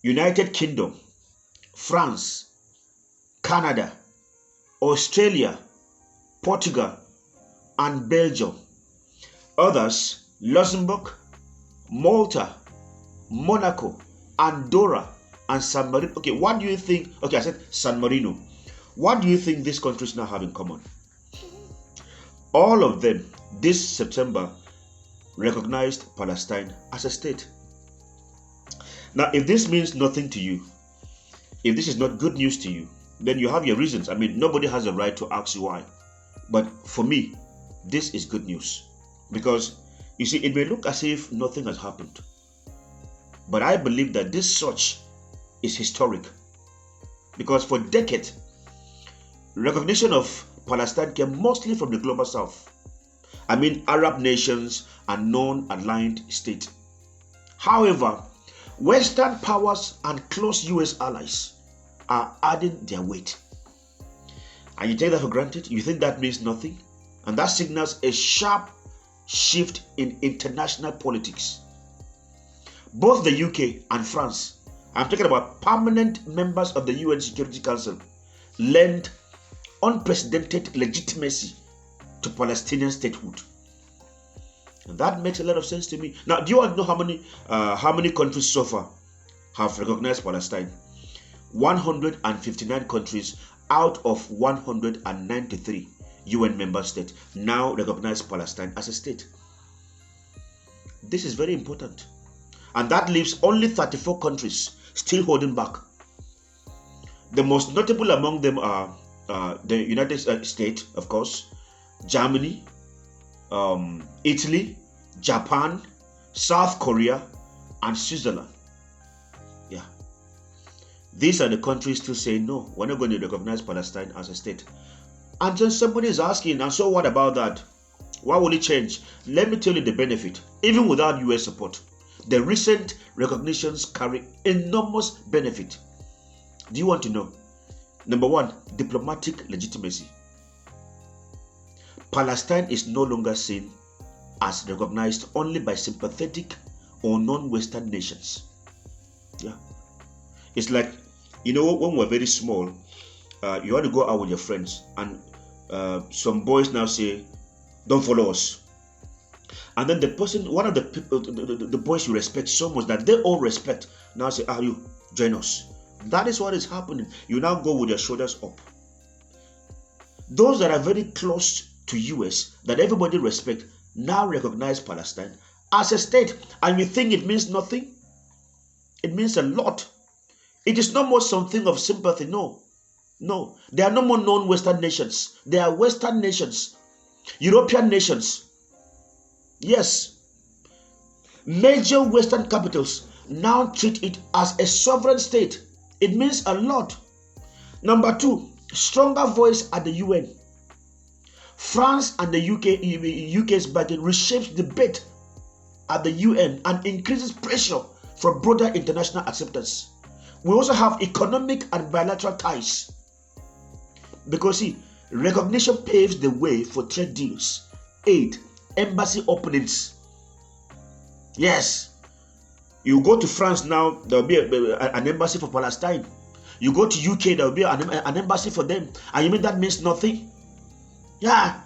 United Kingdom, France, Canada, Australia, Portugal, and Belgium. Others, Luxembourg, Malta, Monaco, Andorra, and San Marino. Okay, what do you think? Okay, I said San Marino. What do you think these countries now have in common? All of them this September recognized Palestine as a state. Now, if this means nothing to you, if this is not good news to you, then you have your reasons. I mean, nobody has a right to ask you why. But for me, this is good news. Because, you see, it may look as if nothing has happened. But I believe that this search is historic. Because for decades, recognition of Palestine came mostly from the global south. I mean, Arab nations and non-aligned states. However, Western powers and close US allies are adding their weight. And you take that for granted? You think that means nothing? And that signals a sharp shift in international politics. Both the UK and France, I'm talking about permanent members of the UN Security Council, lend unprecedented legitimacy to Palestinian statehood. And that makes a lot of sense to me. Now, do you want to know how many countries so far have recognized Palestine? 159 countries out of 193 UN member states now recognize Palestine as a state. This is very important. And that leaves only 34 countries still holding back. The most notable among them are the United States, of course, Germany, Italy, Japan, South Korea, and Switzerland. Yeah. These are the countries still saying, no, we're not going to recognize Palestine as a state. And then somebody is asking, and so what about that? Why will it change? Let me tell you the benefit. Even without US support, the recent recognitions carry enormous benefit. Do you want to know? Number one, diplomatic legitimacy. Palestine is no longer seen as recognized only by sympathetic or non-Western nations. Yeah. It's like, you know, when we're very small, you want to go out with your friends, and some boys now say, don't follow us. And then the person, one of the people, the boys you respect so much that they all respect, now say, you join us. That is what is happening. You now go with your shoulders up. Those that are very close to US, that everybody respect, now recognize Palestine as a state. And you think it means nothing? It means a lot. It is no more something of sympathy. No. No. There are no more non-Western nations. There are Western nations. European nations. Yes. Major Western capitals now treat it as a sovereign state. It means a lot. Number two, stronger voice at the UN. France and the UK's backing reshapes debate at the UN and increases pressure for broader international acceptance. We also have economic and bilateral ties. Because see, recognition paves the way for trade deals, aid, embassy openings. Yes. You go to France now, there will be an embassy for Palestine. You go to UK, there will be an embassy for them. And you mean that means nothing? Yeah.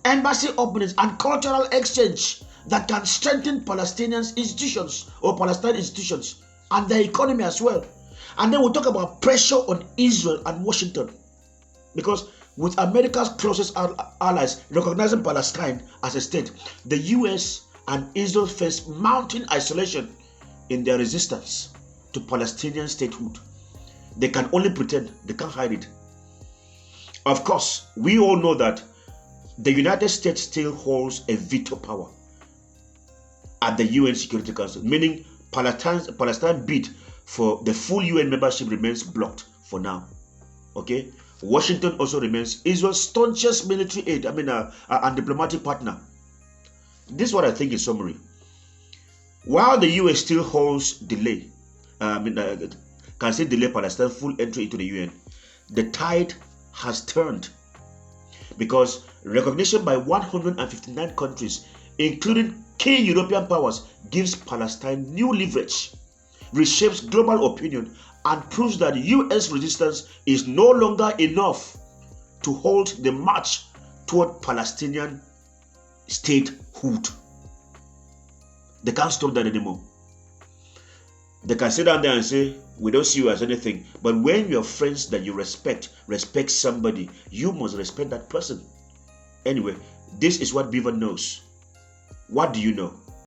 Embassy openings and cultural exchange that can strengthen Palestinian institutions or Palestine institutions and their economy as well. And then we'll talk about pressure on Israel and Washington. Because with America's closest allies recognizing Palestine as a state, the US and Israel face mounting isolation in their resistance to Palestinian statehood. They can only pretend, they can't hide it. Of course, we all know that the United States still holds a veto power at the UN Security Council, meaning Palestine's bid for the full UN membership remains blocked for now. Okay? Washington also remains Israel's staunchest military aid, and diplomatic partner. This is what I think in summary. While the US still holds can still delay Palestine's full entry into the UN, the tide has turned, because recognition by 159 countries, including key European powers, gives Palestine new leverage. reshapes global opinion and proves that US resistance is no longer enough to hold the march toward Palestinian statehood. They can't stop that anymore. They can sit down there and say, we don't see you as anything. But when your friends that you respect somebody, you must respect that person. Anyway, this is what Beaver knows. What do you know?